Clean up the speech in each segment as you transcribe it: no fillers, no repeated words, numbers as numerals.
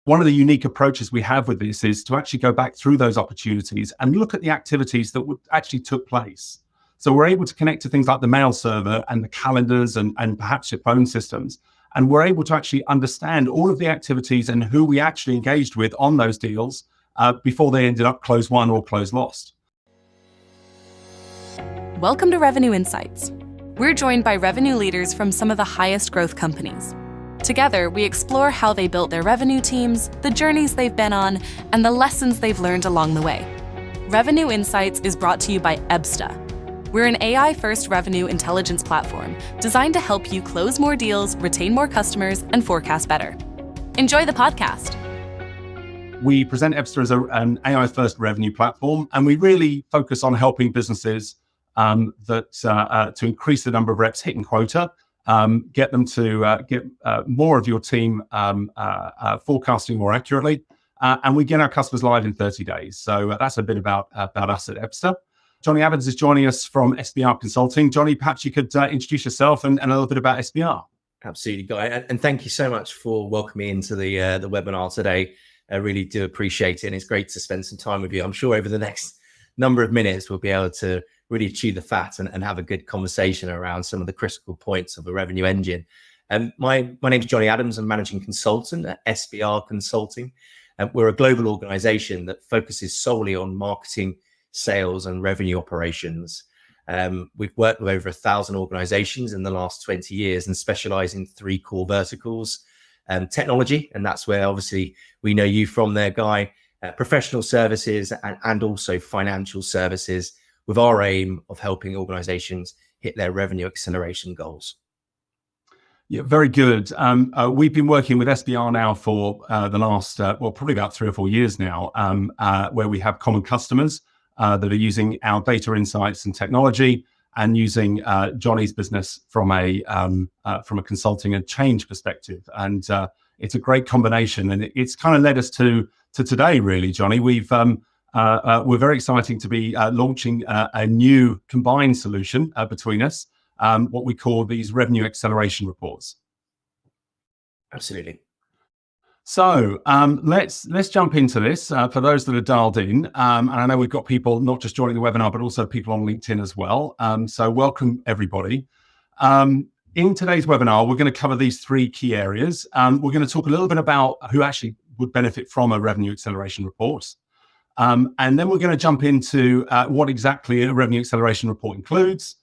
one of the unique approaches we have with this is to actually go back through those opportunities and look at the activities that actually took place. So we're able to connect to things like the mail server and the calendars and perhaps your phone systems. And we're able to actually understand all of the activities and who we actually engaged with on those deals before they ended up close won or close lost. Welcome to Revenue Insights. We're joined by revenue leaders from some of the highest growth companies. Together, we explore how they built their revenue teams, the journeys they've been on, and the lessons they've learned along the way. Revenue Insights is brought to you by EBSTA. We're an AI-first revenue intelligence platform designed to help you close more deals, retain more customers, and forecast better. Enjoy the podcast. We present EBSTA as an AI-first revenue platform, and we really focus on helping businesses to increase the number of reps hitting quota, get them to get more of your team forecasting more accurately, and we get our customers live in 30 days. So that's a bit about us at EBSTA. Jonny Adams is joining us from SBR Consulting. Jonny, perhaps you could introduce yourself and a little bit about SBR. Absolutely, Guy, and thank you so much for welcoming me into the webinar today. I really do appreciate it, and it's great to spend some time with you. I'm sure over the next number of minutes we'll be able to really chew the fat and have a good conversation around some of the critical points of a revenue engine. My name is Jonny Adams. I'm managing consultant at SBR Consulting. We're a global organization that focuses solely on marketing, sales and revenue operations. We've worked with over 1,000 organizations in the last 20 years and specialize in 3 core verticals: technology, and that's where obviously we know you from there, Guy, professional services and also financial services, with our aim of helping organizations hit their revenue acceleration goals. Yeah, very good. We've been working with SBR now for the last, probably about 3 or 4 years now, where we have common customers that are using our data insights and technology and using Jonny's business from a consulting and change perspective. And it's a great combination, and it's kind of led us to today, really, Jonny. We're very exciting to be launching a new combined solution between us, what we call these revenue acceleration reports. Absolutely. So let's jump into this for those that are dialed in. And I know we've got people not just joining the webinar, but also people on LinkedIn as well. So welcome, everybody. In today's webinar, we're going to cover these 3 key areas. We're going to talk a little bit about who actually would benefit from a revenue acceleration report. And then we're going to jump into what exactly a revenue acceleration report includes.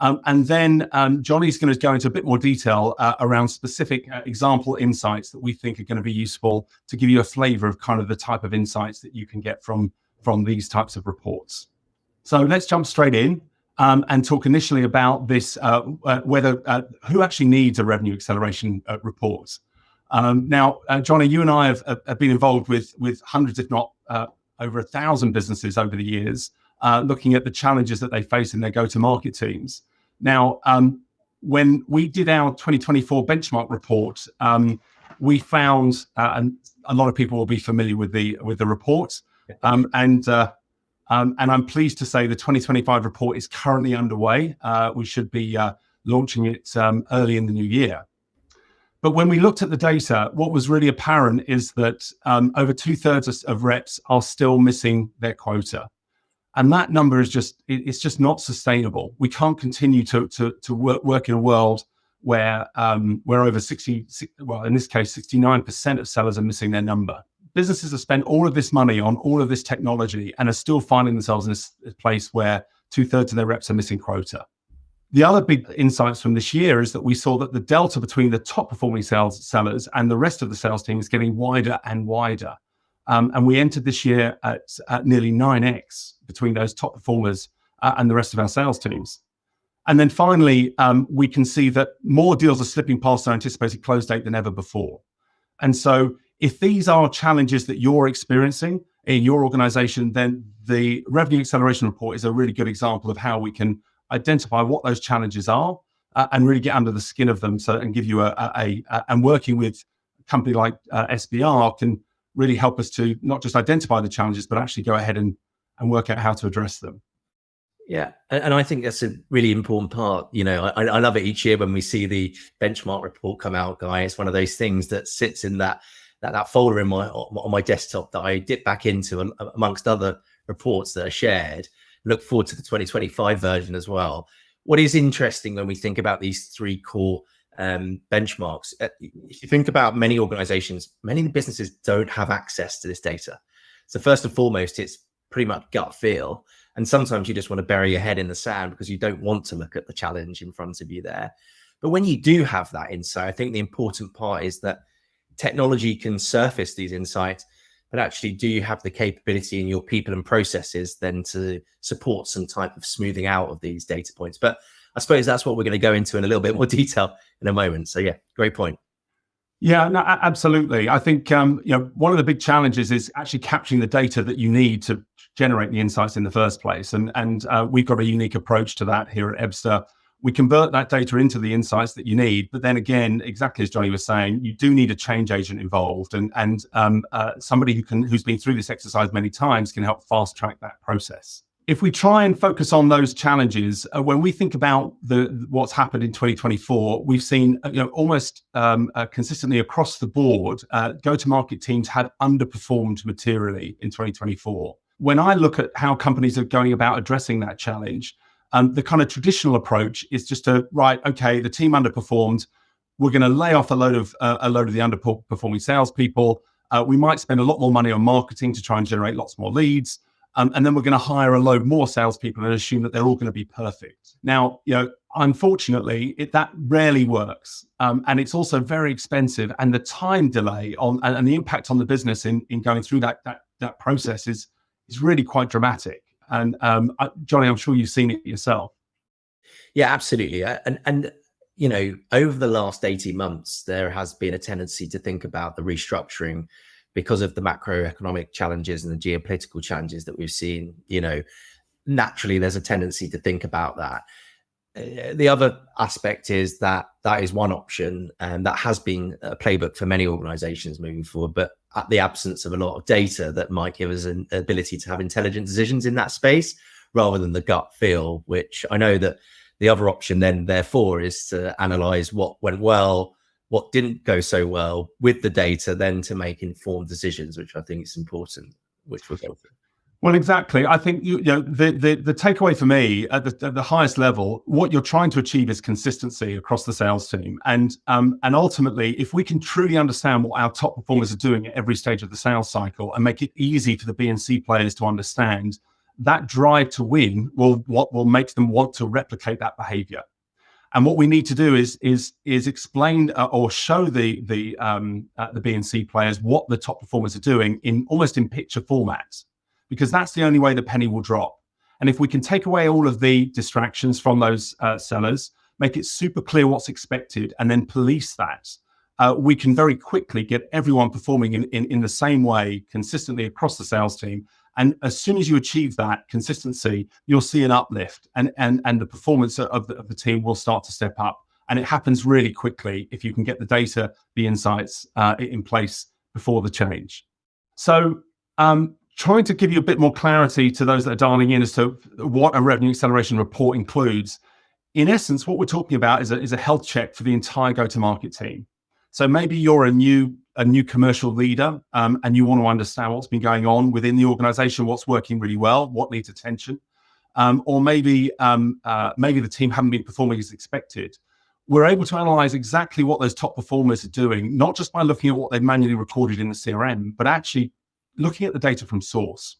And then Jonny's going to go into a bit more detail around specific example insights that we think are going to be useful to give you a flavor of kind of the type of insights that you can get from these types of reports. So let's jump straight in and talk initially about this, who actually needs a revenue acceleration report. Now, Jonny, you and I have been involved with hundreds, if not over 1,000 businesses over the years, looking at the challenges that they face in their go-to-market teams. Now, when we did our 2024 benchmark report, we found, and a lot of people will be familiar with the report, and I'm pleased to say the 2025 report is currently underway. We should be launching it early in the new year. But when we looked at the data, what was really apparent is that over 2/3 of reps are still missing their quota. And that number is it's just not sustainable. We can't continue to work in a world where over 69% of sellers are missing their number. Businesses have spent all of this money on all of this technology and are still finding themselves in this place where 2/3 of their reps are missing quota. The other big insights from this year is that we saw that the delta between the top performing sellers and the rest of the sales team is getting wider and wider. And we entered this year at nearly 9x between those top performers and the rest of our sales teams. And then finally, we can see that more deals are slipping past our anticipated close date than ever before. And so if these are challenges that you're experiencing in your organization, then the Revenue Acceleration Report is a really good example of how we can identify what those challenges are and really get under the skin of them, and give you and working with a company like SBR can really help us to not just identify the challenges, but actually go ahead and work out how to address them. Yeah, and I think that's a really important part. You know, I love it each year when we see the benchmark report come out, Guy. It's one of those things that sits in that that folder on my desktop that I dip back into amongst other reports that are shared. Look forward to the 2025 version as well. What is interesting when we think about these three core benchmarks, if you think about many organizations, many businesses don't have access to this data. So first and foremost, it's pretty much gut feel. And sometimes you just want to bury your head in the sand because you don't want to look at the challenge in front of you there. But when you do have that insight, I think the important part is that technology can surface these insights, but actually, do you have the capability in your people and processes then to support some type of smoothing out of these data points? But I suppose that's what we're going to go into in a little bit more detail in a moment. So yeah, great point. Yeah, no, absolutely. I think one of the big challenges is actually capturing the data that you need to generate the insights in the first place. And we've got a unique approach to that here at Ebster. We convert that data into the insights that you need, but then again, exactly as Jonny was saying, you do need a change agent involved, and somebody who's been through this exercise many times can help fast track that process. If we try and focus on those challenges, when we think about what's happened in 2024, we've seen almost consistently across the board, go-to-market teams had underperformed materially in 2024. When I look at how companies are going about addressing that challenge, the kind of traditional approach is just the team underperformed. We're going to lay off a load of the underperforming salespeople. We might spend a lot more money on marketing to try and generate lots more leads. And then we're going to hire a load more salespeople and assume that they're all going to be perfect. Now, unfortunately, that rarely works. And it's also very expensive. And the time delay and the impact on the business in going through that process is really quite dramatic. And Jonny, I'm sure you've seen it yourself. Yeah, absolutely. And over the last 18 months, there has been a tendency to think about the restructuring because of the macroeconomic challenges and the geopolitical challenges that we've seen. Naturally, there's a tendency to think about that. The other aspect is that is one option, and that has been a playbook for many organizations moving forward, but at the absence of a lot of data that might give us an ability to have intelligent decisions in that space rather than the gut feel, which I know that the other option then therefore is to analyze what went well, what didn't go so well with the data, then to make informed decisions, which I think is important, which we'll go through. Well, exactly. I think the takeaway for me at the highest level, what you're trying to achieve is consistency across the sales team, and ultimately, if we can truly understand what our top performers are doing at every stage of the sales cycle and make it easy for the B and C players to understand, that drive to win will make them want to replicate that behavior. And what we need to do is explain or show the B and C players what the top performers are doing almost in picture format, because that's the only way the penny will drop. And if we can take away all of the distractions from those sellers, make it super clear what's expected, and then police that, we can very quickly get everyone performing in the same way consistently across the sales team. And as soon as you achieve that consistency, you'll see an uplift, and the performance of the team will start to step up. And it happens really quickly if you can get the data, the insights in place before the change. So trying to give you a bit more clarity to those that are dialing in as to what a revenue acceleration report includes. In essence, what we're talking about is a health check for the entire go-to-market team. So maybe you're a new commercial leader, and you want to understand what's been going on within the organization, what's working really well, what needs attention, or maybe the team haven't been performing as expected. We're able to analyze exactly what those top performers are doing, not just by looking at what they've manually recorded in the CRM, but actually looking at the data from source.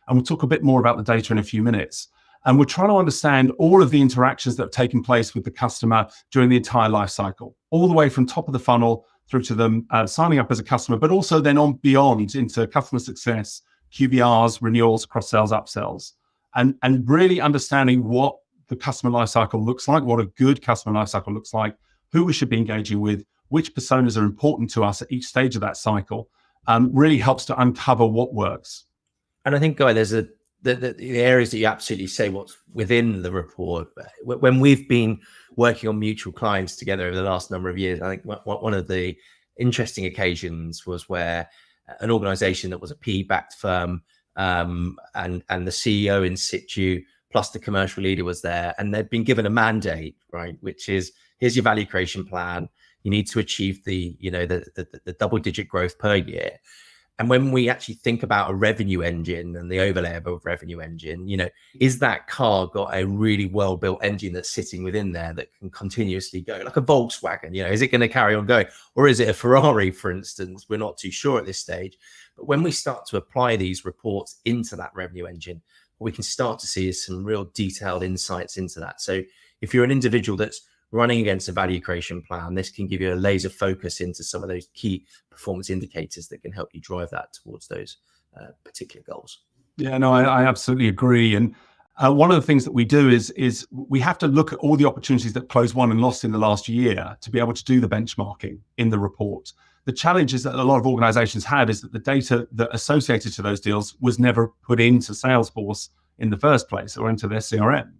And we'll talk a bit more about the data in a few minutes. And we're trying to understand all of the interactions that have taken place with the customer during the entire life cycle, all the way from top of the funnel through to them signing up as a customer, but also then on beyond into customer success, QBRs, renewals, cross-sells, upsells, and really understanding what the customer life cycle looks like, what a good customer life cycle looks like, who we should be engaging with, which personas are important to us at each stage of that cycle, really helps to uncover what works. And I think, Guy, there's the areas that you absolutely say what's within the report. When we've been working on mutual clients together over the last number of years, I think one of the interesting occasions was where an organization that was a PE-backed firm and the CEO in situ plus the commercial leader was there, and they'd been given a mandate, right, which is, here's your value creation plan, You need to achieve the double-digit growth per year. And when we actually think about a revenue engine and the overlay of a revenue engine, is that car got a really well-built engine that's sitting within there that can continuously go like a Volkswagen? Is it going to carry on going? Or is it a Ferrari, for instance? We're not too sure at this stage. But when we start to apply these reports into that revenue engine, what we can start to see is some real detailed insights into that. So if you're an individual that's running against a value creation plan, this can give you a laser focus into some of those key performance indicators that can help you drive that towards those particular goals. Yeah, no, I absolutely agree. And one of the things that we do is we have to look at all the opportunities that closed, won and lost in the last year to be able to do the benchmarking in the report. The challenges that a lot of organizations have is that the data that associated to those deals was never put into Salesforce in the first place or into their CRM.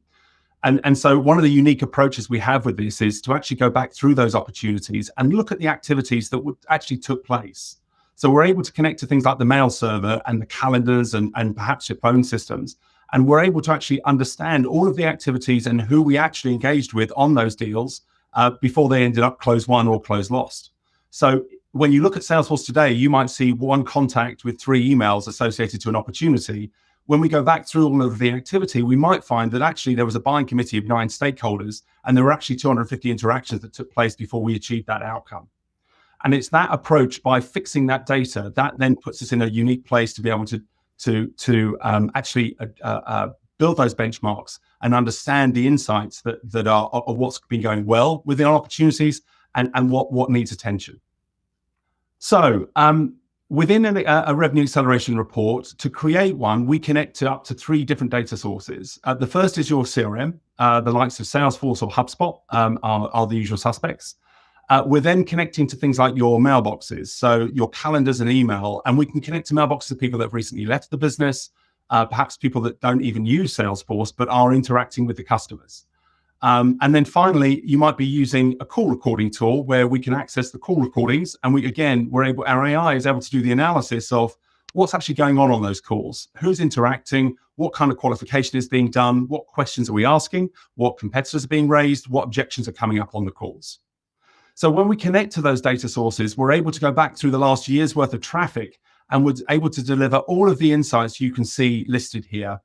And so one of the unique approaches we have with this is to actually go back through those opportunities and look at the activities that actually took place. So we're able to connect to things like the mail server and the calendars and perhaps your phone systems. And we're able to actually understand all of the activities and who we actually engaged with on those deals before they ended up close won or close lost. So when you look at Salesforce today, you might see one contact with 3 emails associated to an opportunity. When we go back through all of the activity, we might find that actually there was a buying committee of 9 stakeholders, and there were actually 250 interactions that took place before we achieved that outcome. And it's that approach, by fixing that data, that then puts us in a unique place to be able to actually build those benchmarks and understand the insights that are of what's been going well within our opportunities and what needs attention. So within a revenue acceleration report, to create one, we connect to up to 3 different data sources. The first is your CRM. The likes of Salesforce or HubSpot are the usual suspects. We're then connecting to things like your mailboxes, so your calendars and email, and we can connect to mailboxes of people that have recently left the business, perhaps people that don't even use Salesforce but are interacting with the customers. And then finally, you might be using a call recording tool where we can access the call recordings, and our AI is able to do the analysis of what's actually going on those calls, who's interacting, what kind of qualification is being done, what questions are we asking, what competitors are being raised, what objections are coming up on the calls. So when we connect to those data sources, we're able to go back through the last year's worth of traffic, and we're able to deliver all of the insights you can see listed here.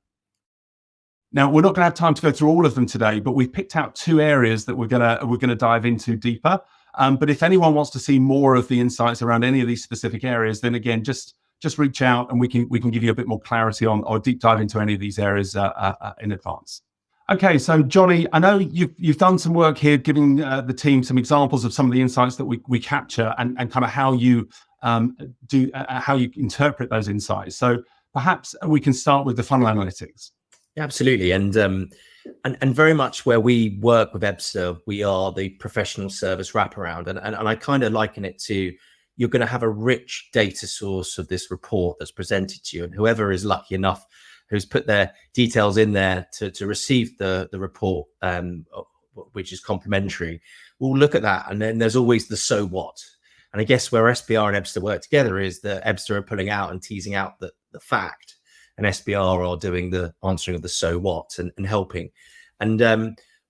Now, we're not going to have time to go through all of them today, but we've picked out 2 areas that we're going to dive into deeper. But if anyone wants to see more of the insights around any of these specific areas, then again, just reach out and we can give you a bit more clarity on or deep dive into any of these areas in advance. Okay, so Jonny, I know you've done some work here, giving the team some examples of some of the insights that we capture and kind of how you how you interpret those insights. So perhaps we can start with the funnel analytics. Absolutely, and very much where we work with Ebster, we are the professional service wraparound, and I kind of liken it to, you're going to have a rich data source of this report that's presented to you, and whoever is lucky enough who's put their details in there to receive the report, which is complimentary, we'll look at that, and then there's always the so what. And I guess where SBR and Ebster work together is that Ebster are pulling out and teasing out the fact, and SBR are doing the answering of the so what and helping. And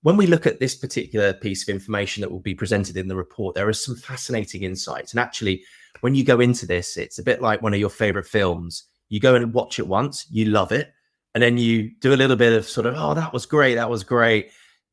when we look at this particular piece of information that will be presented in the report, there are some fascinating insights. And actually, when you go into this, it's a bit like one of your favorite films. You go and watch it once, you love it, and then you do a little bit of sort of, oh, that was great.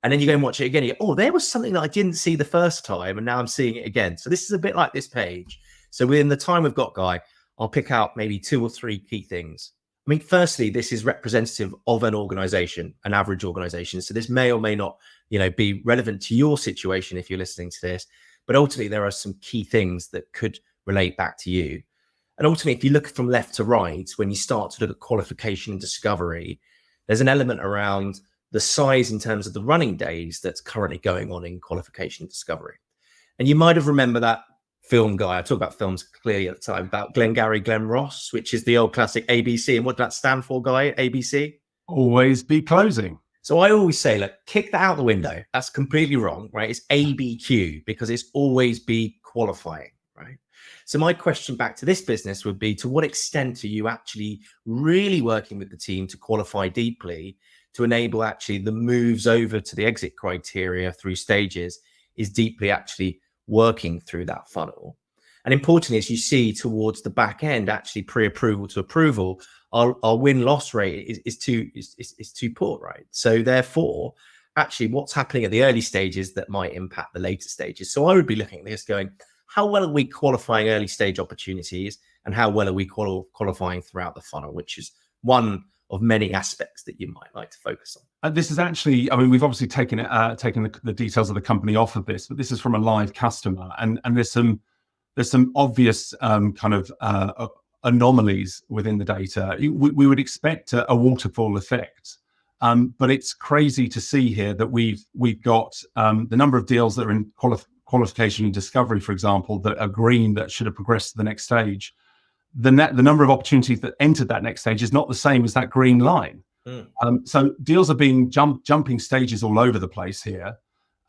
And then you go and watch it again. You go, oh, there was something that I didn't see the first time, and now I'm seeing it again. So this is a bit like this page. So within the time we've got, Guy, I'll pick out maybe 2 or 3 key things. I mean, firstly, this is representative of an organization, an average organization. So this may or may not, be relevant to your situation if you're listening to this. But ultimately, there are some key things that could relate back to you. And ultimately, if you look from left to right, when you start to look at qualification and discovery, there's an element around the size in terms of the running days that's currently going on in qualification and discovery. And you might have remembered that film, Guy. I talk about films clearly at the time, about Glengarry Glen Ross, which is the old classic ABC. And what did that stand for, Guy? ABC? Always be closing. So I always say, look, kick that out the window. That's completely wrong, right? It's ABQ, because it's always be qualifying, right? So my question back to this business would be, to what extent are you actually really working with the team to qualify deeply, to enable actually the moves over to the exit criteria through stages is deeply actually working through that funnel. And importantly, as you see towards the back end, actually pre-approval to approval, our win-loss rate is too poor, right? So therefore, actually what's happening at the early stages that might impact the later stages. So I would be looking at this going, how well are we qualifying early stage opportunities, and how well are we qualifying throughout the funnel, which is one of many aspects that you might like to focus on. This is actually, I mean, we've obviously taken the details of the company off of this, but this is from a live customer, and there's some obvious kind of anomalies within the data. We would expect a waterfall effect, but it's crazy to see here that we've got the number of deals that are in qualification and discovery, for example, that are green, that should have progressed to the next stage. The number of opportunities that entered that next stage is not the same as that green line. So deals are being jumping stages all over the place here.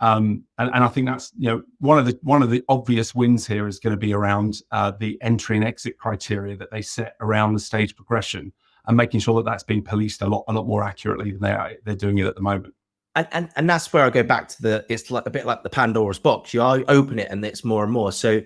And I think that's, one of the obvious wins here is going to be around the entry and exit criteria that they set around the stage progression, and making sure that that's being policed a lot more accurately than they're doing it at the moment. And that's where I go back to it's like a bit like the Pandora's box. You open it and it's more and more. So,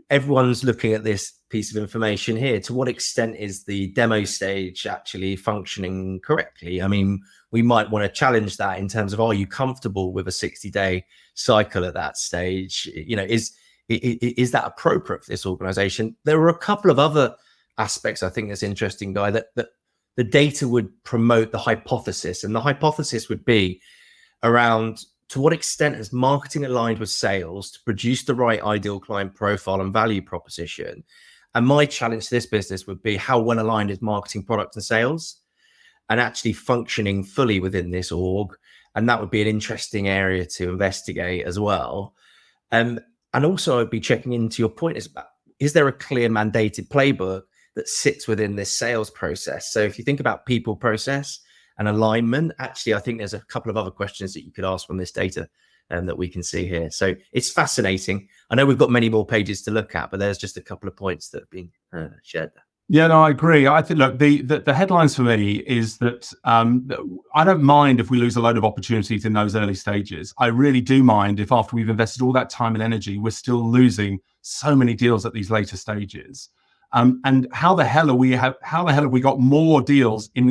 everyone's looking at this piece of information here. To what extent is the demo stage actually functioning correctly? I mean, we might want to challenge that in terms of, are you comfortable with a 60-day cycle at that stage? Is that appropriate for this organization? There are a couple of other aspects I think that's interesting, Guy, that the data would promote the hypothesis, and the hypothesis would be around, to what extent is marketing aligned with sales to produce the right ideal client profile and value proposition? And my challenge to this business would be, how well aligned is marketing, product and sales, and actually functioning fully within this org? And that would be an interesting area to investigate as well. And also I'd be checking into your point, is there a clear mandated playbook that sits within this sales process? So if you think about people, process and alignment, actually, I think there's a couple of other questions that you could ask from this data that we can see here. So it's fascinating. I know we've got many more pages to look at, but there's just a couple of points that have been shared there. Yeah, no, I agree. I think, look, the headlines for me is that I don't mind if we lose a load of opportunities in those early stages. I really do mind if, after we've invested all that time and energy, we're still losing so many deals at these later stages. And how the hell have we got more deals in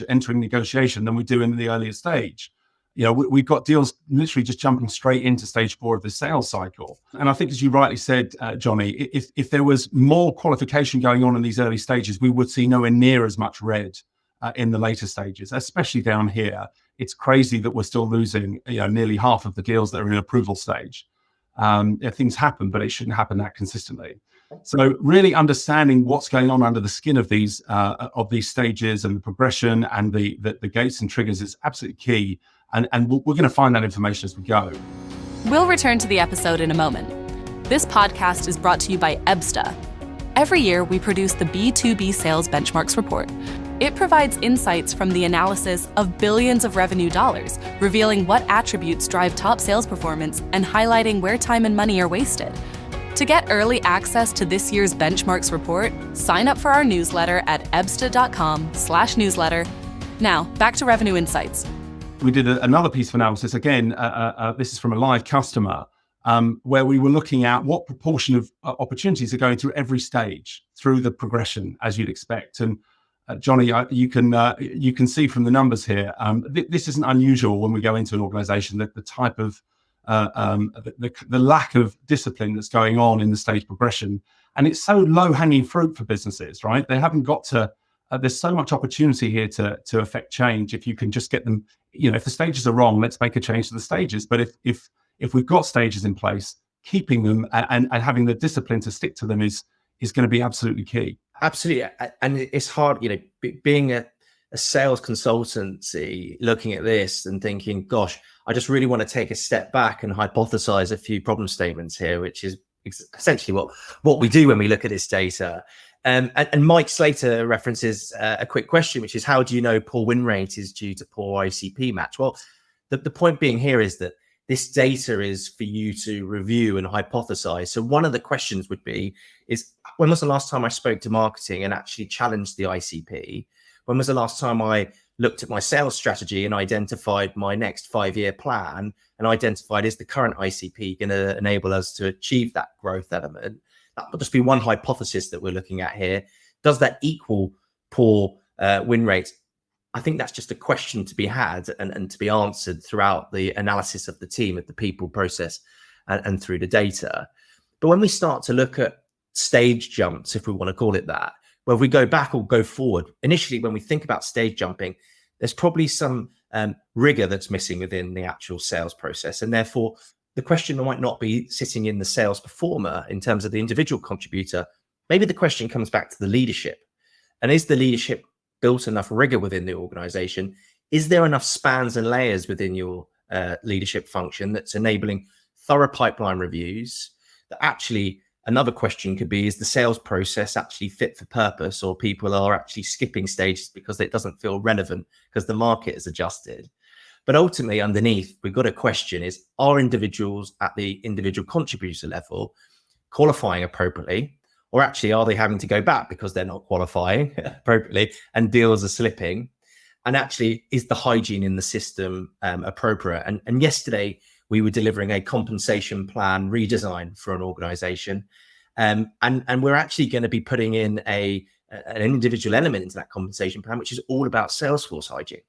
entering negotiation than we do in the earlier stage? We've got deals literally just jumping straight into stage 4 of the sales cycle. And I think, as you rightly said, Jonny, if there was more qualification going on in these early stages, we would see nowhere near as much red in the later stages, especially down here. It's crazy that we're still losing, nearly half of the deals that are in approval stage. Things happen, but it shouldn't happen that consistently. So really understanding what's going on under the skin of these stages and the progression and the gates and triggers is absolutely key. And we're going to find that information as we go. We'll return to the episode in a moment. This podcast is brought to you by EBSTA. Every year, we produce the B2B Sales Benchmarks Report. It provides insights from the analysis of billions of revenue dollars, revealing what attributes drive top sales performance and highlighting where time and money are wasted. To get early access to this year's benchmarks report, sign up for our newsletter at ebsta.com/newsletter. Now, back to Revenue Insights. We did another piece of analysis. Again, this is from a live customer, where we were looking at what proportion of opportunities are going through every stage through the progression, as you'd expect. And Jonny, you can see from the numbers here, this isn't unusual when we go into an organization, that the type of the lack of discipline that's going on in the stage progression. And it's so low-hanging fruit for businesses, right? They haven't got to, there's so much opportunity here to affect change. If you can just get them, if the stages are wrong, let's make a change to the stages. But if we've got stages in place, keeping them and having the discipline to stick to them is going to be absolutely key. Absolutely. And it's hard, being a sales consultancy, looking at this and thinking, gosh, I just really want to take a step back and hypothesize a few problem statements here, which is essentially what we do when we look at this data. And Mike Slater references a quick question, which is, how do you know poor win rate is due to poor ICP match? Well, the point being here is that this data is for you to review and hypothesize. So one of the questions would be, when was the last time I spoke to marketing and actually challenged the ICP? When was the last time I looked at my sales strategy and identified my next 5-year plan and identified, is the current ICP going to enable us to achieve that growth element? That would just be one hypothesis that we're looking at here. Does that equal poor win rates? I think that's just a question to be had and to be answered throughout the analysis of the team, of the people, process, and through the data. But when we start to look at stage jumps, if we want to call it that, where we go back or go forward, initially when we think about stage jumping, there's probably some rigor that's missing within the actual sales process. And therefore, the question might not be sitting in the sales performer in terms of the individual contributor. Maybe the question comes back to the leadership. And is the leadership built enough rigor within the organization? Is there enough spans and layers within your leadership function that's enabling thorough pipeline reviews? That actually, another question could be, is the sales process actually fit for purpose, or people are actually skipping stages because it doesn't feel relevant because the market has adjusted? But ultimately underneath, we've got a question is, are individuals at the individual contributor level qualifying appropriately? Or actually, are they having to go back because they're not qualifying appropriately and deals are slipping? And actually, is the hygiene in the system appropriate? And yesterday, we were delivering a compensation plan redesign for an organization. And we're actually going to be putting in an individual element into that compensation plan, which is all about Salesforce hygiene.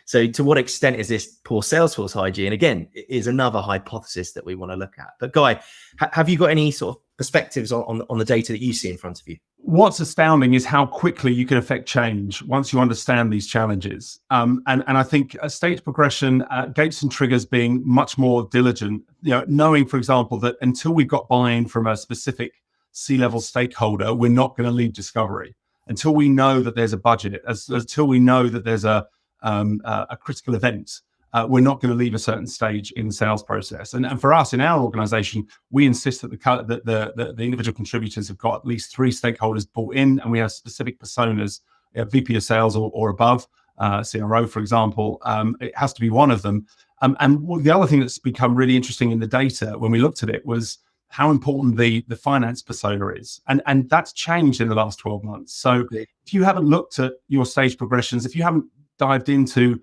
So to what extent is this poor Salesforce hygiene? Again, it is another hypothesis that we want to look at. But Guy, have you got any sort of perspectives on the data that you see in front of you? What's astounding is how quickly you can affect change once you understand these challenges. And I think a stage progression, gates and triggers being much more diligent, knowing, for example, that until we've got buy-in from a specific C-level stakeholder, we're not going to lead discovery. Until we know that there's a budget, until we know that there's a critical event, we're not going to leave a certain stage in the sales process. And for us in our organization, we insist that the individual contributors have got at least 3 stakeholders bought in, and we have specific personas, VP of sales or above, CRO, for example. It has to be one of them. And the other thing that's become really interesting in the data when we looked at it was how important the finance persona is. And that's changed in the last 12 months. So if you haven't looked at your stage progressions, if you haven't dived into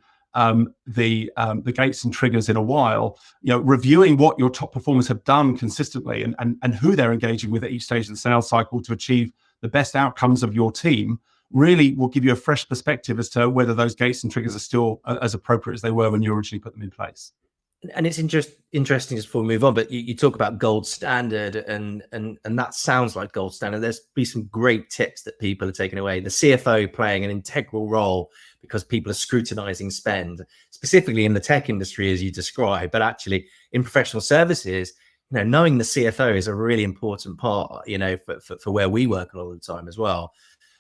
the gates and triggers in a while, reviewing what your top performers have done consistently and who they're engaging with at each stage of the sales cycle to achieve the best outcomes of your team really will give you a fresh perspective as to whether those gates and triggers are still as appropriate as they were when you originally put them in place. And it's interesting just before we move on, but you talk about gold standard and that sounds like gold standard. There's be some great tips that people are taking away. The CFO playing an integral role because people are scrutinizing spend, specifically in the tech industry, as you described, but actually in professional services, knowing the CFO is a really important part, for where we work a lot of the time as well.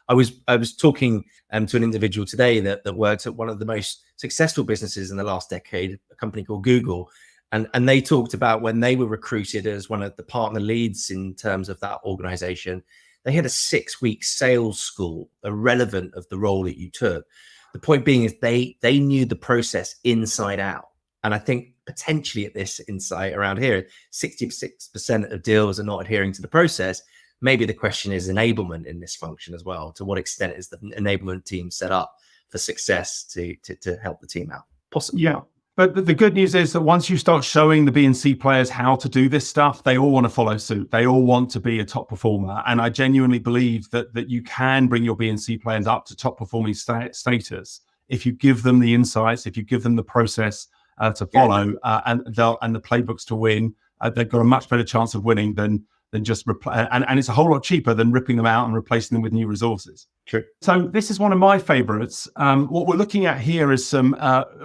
I was talking to an individual today that worked at one of the most successful businesses in the last decade, a company called Google. And they talked about when they were recruited as one of the partner leads in terms of that organization, they had a 6-week sales school, irrelevant of the role that you took. The point being is they knew the process inside out. And I think potentially at this insight around here, 66% of deals are not adhering to the process. Maybe the question is enablement in this function as well. To what extent is the enablement team set up for success to help the team out? Possibly. Yeah. But the good news is that once you start showing the B and C players how to do this stuff, they all want to follow suit. They all want to be a top performer. And I genuinely believe that you can bring your B and C players up to top performing status if you give them the insights, if you give them the process to follow and the playbooks to win. They've got a much better chance of winning than just and it's a whole lot cheaper than ripping them out and replacing them with new resources. True. So this is one of my favorites. What we're looking at here is some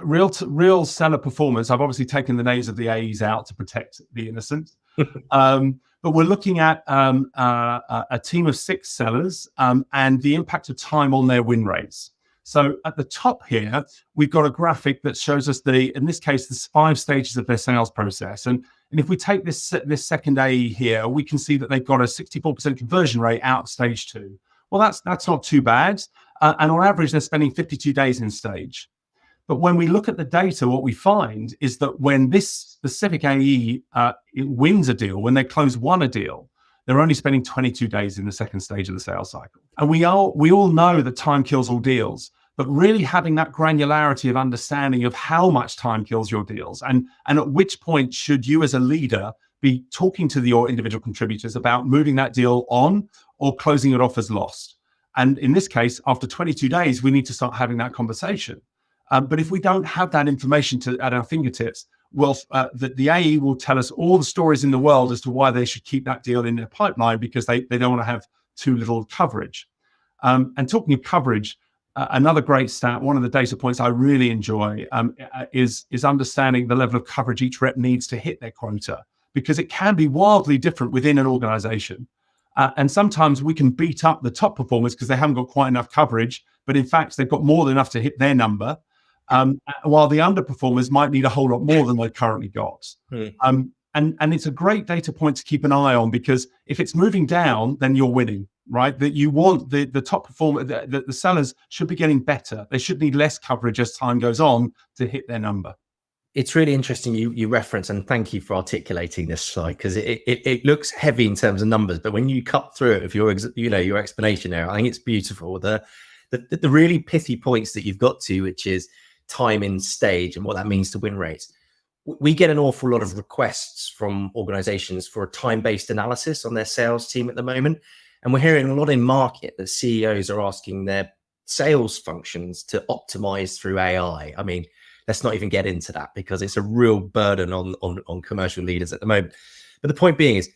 real seller performance. I've obviously taken the names of the A's out to protect the innocent. But we're looking at a team of 6 sellers and the impact of time on their win rates. So at the top here, we've got a graphic that shows us in this case, there's 5 stages of their sales process. And if we take this second AE here, we can see that they've got a 64% conversion rate out of stage 2. Well, that's not too bad. And on average, they're spending 52 days in stage. But when we look at the data, what we find is that when this specific AE wins a deal, when they won a deal, they're only spending 22 days in the second stage of the sales cycle. And we all know that time kills all deals. but really having that granularity of understanding of how much time kills your deals, and at which point should you as a leader be talking to your individual contributors about moving that deal on or closing it off as lost. And in this case, after 22 days, we need to start having that conversation. But if we don't have that information at our fingertips, well, the AE will tell us all the stories in the world as to why they should keep that deal in their pipeline, because they don't want to have too little coverage. And talking of coverage, another great stat, one of the data points I really enjoy is understanding the level of coverage each rep needs to hit their quota, because it can be wildly different within an organization. And sometimes we can beat up the top performers because they haven't got quite enough coverage, but in fact, they've got more than enough to hit their number, while the underperformers might need a whole lot more than they've currently got. And it's a great data point to keep an eye on, because if it's moving down, then you're winning, right? That you want the top performer, the sellers should be getting better. They should need less coverage as time goes on to hit their number. It's really interesting you reference, and thank you for articulating this slide, because it looks heavy in terms of numbers, but when you cut through it with your explanation there, I think it's beautiful. The really pithy points that you've got to, which is time in stage and what that means to win rates. We get an awful lot of requests from organizations for a time-based analysis on their sales team at the moment, and we're hearing a lot in market that CEOs are asking their sales functions to optimize through AI. I mean, let's not even get into that, because it's a real burden on commercial leaders at the moment. But the point being is,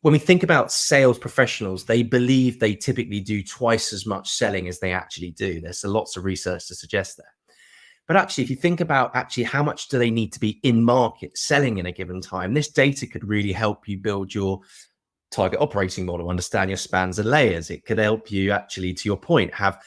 when we think about sales professionals, they believe they typically do twice as much selling as they actually do. There's lots of research to suggest that. But actually, if you think about how much do they need to be in market selling in a given time, this data could really help you build your target operating model, understand your spans and layers. It could help you actually, to your point, have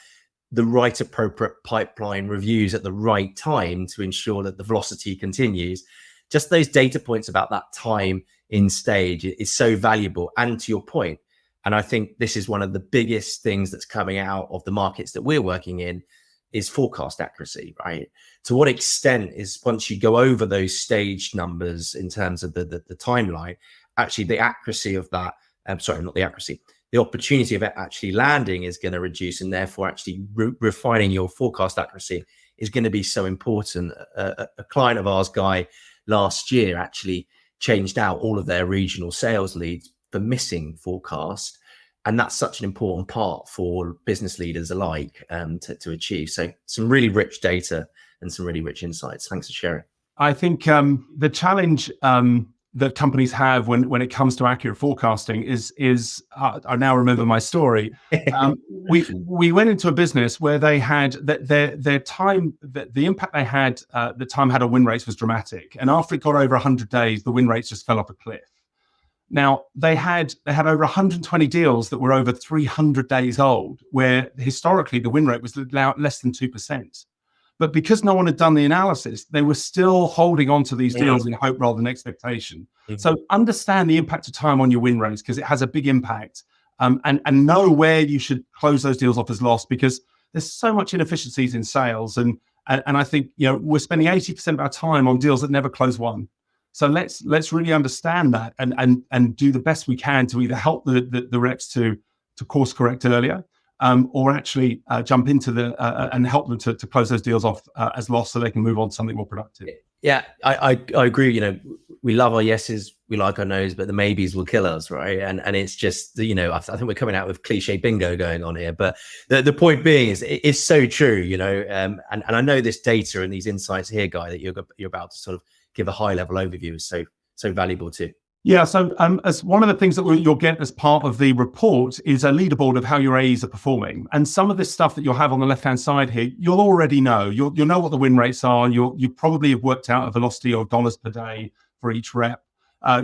the right appropriate pipeline reviews at the right time to ensure that the velocity continues. Just those data points about that time in stage is so valuable. And to your point, and I think this is one of the biggest things that's coming out of the markets that we're working in, is forecast accuracy, right? To what extent is, once you go over those stage numbers in terms of the timeline, actually the accuracy of that, the opportunity of it actually landing is going to reduce, and therefore actually refining your forecast accuracy is going to be so important. A client of ours, Guy, last year actually changed out all of their regional sales leads for missing forecast. And that's such an important part for business leaders alike to achieve. So some really rich data and some really rich insights. Thanks for sharing. I think the challenge that companies have when it comes to accurate forecasting is I now remember my story. We went into a business where they had their time, the impact they had, the time had on win rates was dramatic. And after it got over 100 days, the win rates just fell off a cliff. Now they had over 120 deals that were over 300 days old, where historically the win rate was less than 2%. But because no one had done the analysis, they were still holding on to these deals in hope rather than expectation. Mm-hmm. So understand the impact of time on your win rates, because it has a big impact, and know where you should close those deals off as lost, because there's so much inefficiencies in sales. And I think, we're spending 80% of our time on deals that never close one. So let's really understand that and do the best we can to either help the reps to course correct earlier, or actually jump into and help them to close those deals off as lost, so they can move on to something more productive. Yeah, I agree. We love our yeses, we like our nos, but the maybes will kill us, right? And it's just, I think we're coming out with cliche bingo going on here. But the point being is, it's so true, and I know this data and these insights here, Guy, that you're about to sort of give a high level overview is so valuable too. Yeah, so as one of the things that you'll get as part of the report is a leaderboard of how your AEs are performing. And some of this stuff that you'll have on the left-hand side here, you'll already know. You'll know what the win rates are. You probably have worked out a velocity of dollars per day for each rep.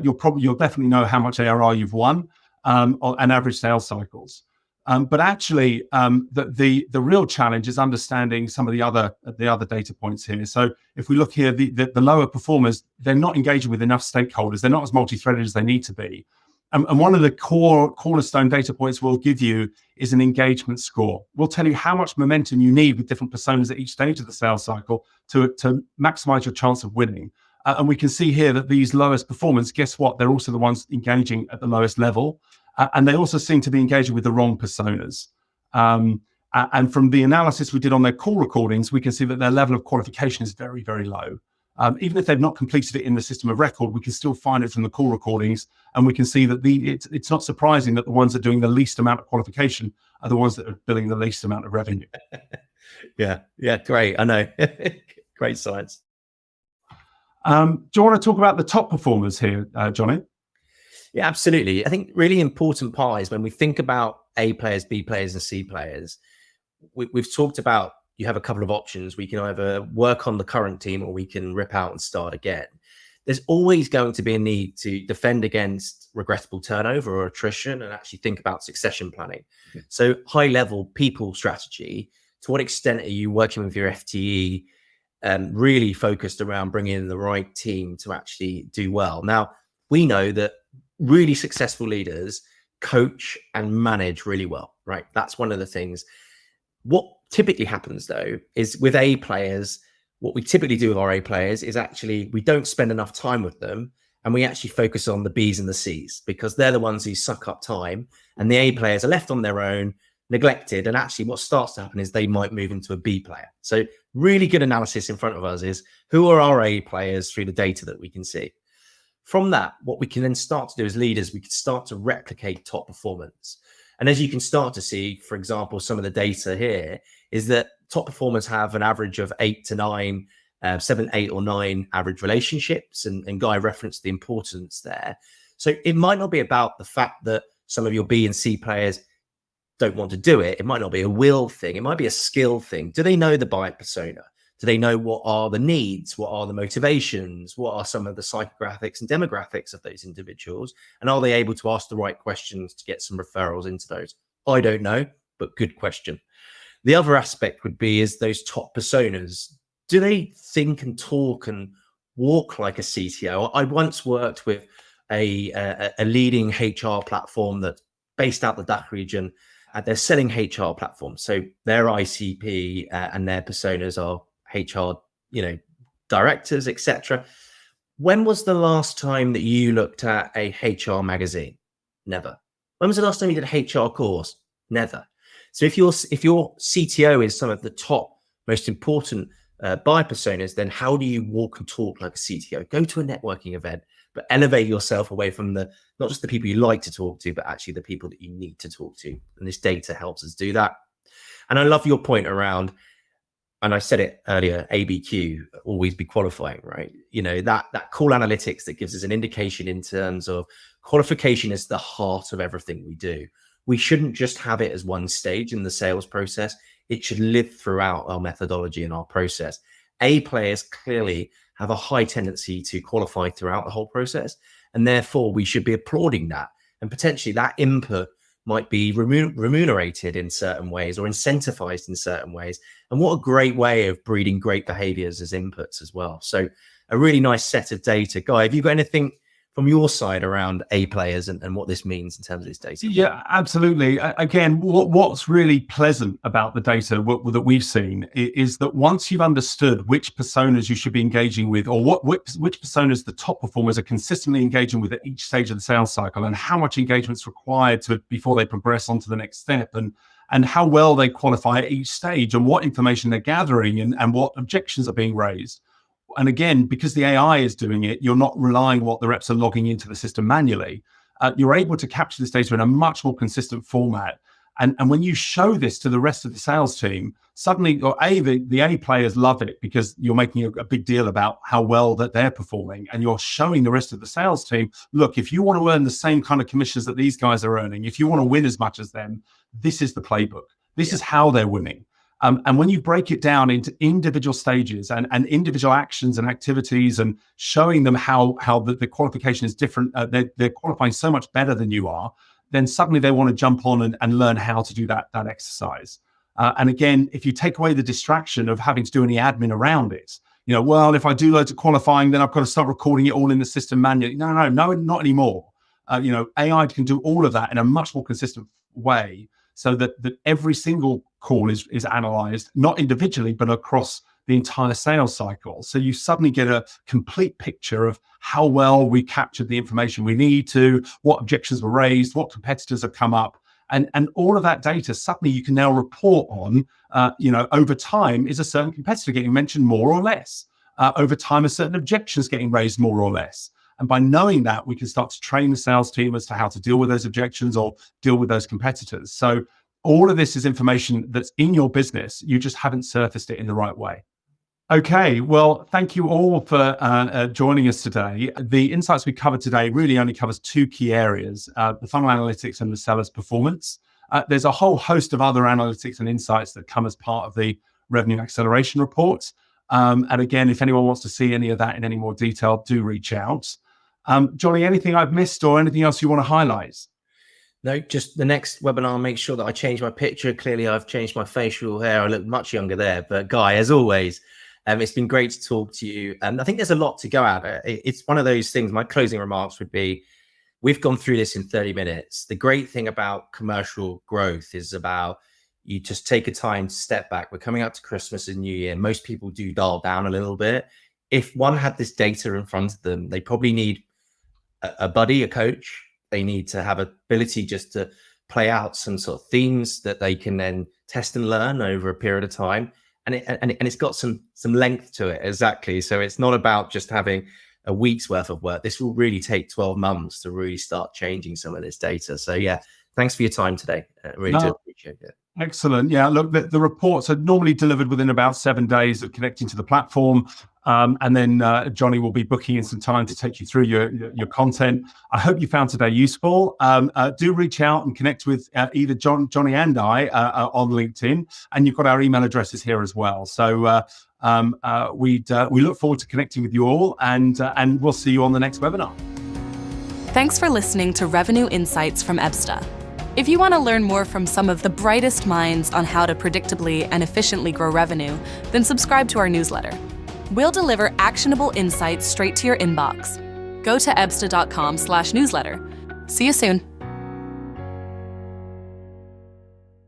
You'll definitely know how much ARR you've won, and average sales cycles. But actually, the real challenge is understanding some of the other data points here. So if we look here, the lower performers, they're not engaging with enough stakeholders. They're not as multi-threaded as they need to be. And one of the cornerstone data points we'll give you is an engagement score. We'll tell you how much momentum you need with different personas at each stage of the sales cycle to maximize your chance of winning. And we can see here that these lowest performers, guess what? They're also the ones engaging at the lowest level. And they also seem to be engaging with the wrong personas. And And from the analysis we did on their call recordings, we can see that their level of qualification is very, very low. Even if they've not completed it in the system of record, we can still find it from the call recordings, and we can see that it's not surprising that the ones that are doing the least amount of qualification are the ones that are billing the least amount of revenue. Yeah, great. I know. Great science. Do you want to talk about the top performers here, Jonny? Yeah, absolutely. I think really important part is when we think about A players, B players, and C players, we've talked about you have a couple of options. We can either work on the current team or we can rip out and start again. There's always going to be a need to defend against regrettable turnover or attrition and actually think about succession planning. Yeah. So high level people strategy, to what extent are you working with your FTE really focused around bringing in the right team to actually do well? Now, we know that really successful leaders coach and manage really well, right? That's one of the things. What typically happens though is with A players, what we typically do with our A players is actually we don't spend enough time with them, and we actually focus on the B's and the C's because they're the ones who suck up time, and the A players are left on their own, neglected. And actually what starts to happen is they might move into a B player. So really good analysis in front of us is who are our A players through the data that we can see. From that, what we can then start to do as leaders, we can start to replicate top performance. And as you can start to see, for example, some of the data here is that top performers have an average of 8 to 9, 7, 8 or 9 average relationships. And Guy referenced the importance there. So it might not be about the fact that some of your B and C players don't want to do it. It might not be a will thing. It might be a skill thing. Do they know the buyer persona? Do they know what are the needs? What are the motivations? What are some of the psychographics and demographics of those individuals? And are they able to ask the right questions to get some referrals into those? I don't know, but good question. The other aspect would be is those top personas. Do they think and talk and walk like a CTO? I once worked with a leading HR platform that's based out the DACH region. They're selling HR platforms. So their ICP and their personas are HR, directors, etc. When was the last time that you looked at a HR magazine? Never. When was the last time you did a HR course? Never. So if your CTO is some of the top, most important buyer personas, then how do you walk and talk like a CTO? Go to a networking event, but elevate yourself away from not just the people you like to talk to, but actually the people that you need to talk to. And this data helps us do that. And I love your point around, and I said it earlier, ABQ, always be qualifying, right? That call analytics that gives us an indication in terms of qualification is the heart of everything we do. We shouldn't just have it as one stage in the sales process. It should live throughout our methodology and our process. A players clearly have a high tendency to qualify throughout the whole process, and therefore we should be applauding that. And potentially that input might be remunerated in certain ways or incentivized in certain ways. And what a great way of breeding great behaviors as inputs as well. So a really nice set of data. Guy, have you got anything from your side around A players and what this means in terms of this data? Yeah, absolutely. Again, what's really pleasant about the data that we've seen is that once you've understood which personas you should be engaging with, or which personas the top performers are consistently engaging with at each stage of the sales cycle, and how much engagement is required before they progress on to the next step, and how well they qualify at each stage, and what information they're gathering, and what objections are being raised. And again, because the AI is doing it, you're not relying on what the reps are logging into the system manually. You're able to capture this data in a much more consistent format. And when you show this to the rest of the sales team, suddenly, the A players love it because you're making a big deal about how well that they're performing. And you're showing the rest of the sales team, look, if you want to earn the same kind of commissions that these guys are earning, if you want to win as much as them, this is the playbook. This is how they're winning. And when you break it down into individual stages and individual actions and activities, and showing them how the qualification is different, they're qualifying so much better than you are, then suddenly they want to jump on and learn how to do that exercise. And again, if you take away the distraction of having to do any admin around it, well, if I do loads of qualifying, then I've got to start recording it all in the system manually. No, not anymore. AI can do all of that in a much more consistent way, so that every single call is analyzed, not individually, but across the entire sales cycle. So you suddenly get a complete picture of how well we captured the information we need to, what objections were raised, what competitors have come up, And all of that data, suddenly you can now report on, over time, is a certain competitor getting mentioned more or less? Over time, are certain objections getting raised more or less? And by knowing that, we can start to train the sales team as to how to deal with those objections or deal with those competitors. So all of this is information that's in your business. You just haven't surfaced it in the right way. Okay, well, thank you all for joining us today. The insights we covered today really only covers two key areas, the funnel analytics and the seller's performance. There's a whole host of other analytics and insights that come as part of the revenue acceleration report. And again, if anyone wants to see any of that in any more detail, do reach out. Jonny, anything I've missed or anything else you want to highlight? No, just the next webinar, make sure that I change my picture. Clearly, I've changed my facial hair. I look much younger there. But Guy, as always, it's been great to talk to you. And I think there's a lot to go at. It's one of those things. My closing remarks would be, we've gone through this in 30 minutes. The great thing about commercial growth is about you just take a time to step back. We're coming up to Christmas and New Year. Most people do dial down a little bit. If one had this data in front of them, they probably need a buddy, a coach. They need to have ability just to play out some sort of themes that they can then test and learn over a period of time. And it's got some length to it. Exactly. So it's not about just having a week's worth of work. This will really take 12 months to really start changing some of this data. So yeah, thanks for your time today. Really do appreciate it. Excellent. Yeah, look, the reports are normally delivered within about 7 days of connecting to the platform. And then Jonny will be booking in some time to take you through your content. I hope you found today useful. Do reach out and connect with either Jonny and I on LinkedIn. And you've got our email addresses here as well. So we look forward to connecting with you all, and we'll see you on the next webinar. Thanks for listening to Revenue Insights from EBSTA. If you want to learn more from some of the brightest minds on how to predictably and efficiently grow revenue, then subscribe to our newsletter. We'll deliver actionable insights straight to your inbox. Go to ebsta.com/newsletter. See you soon.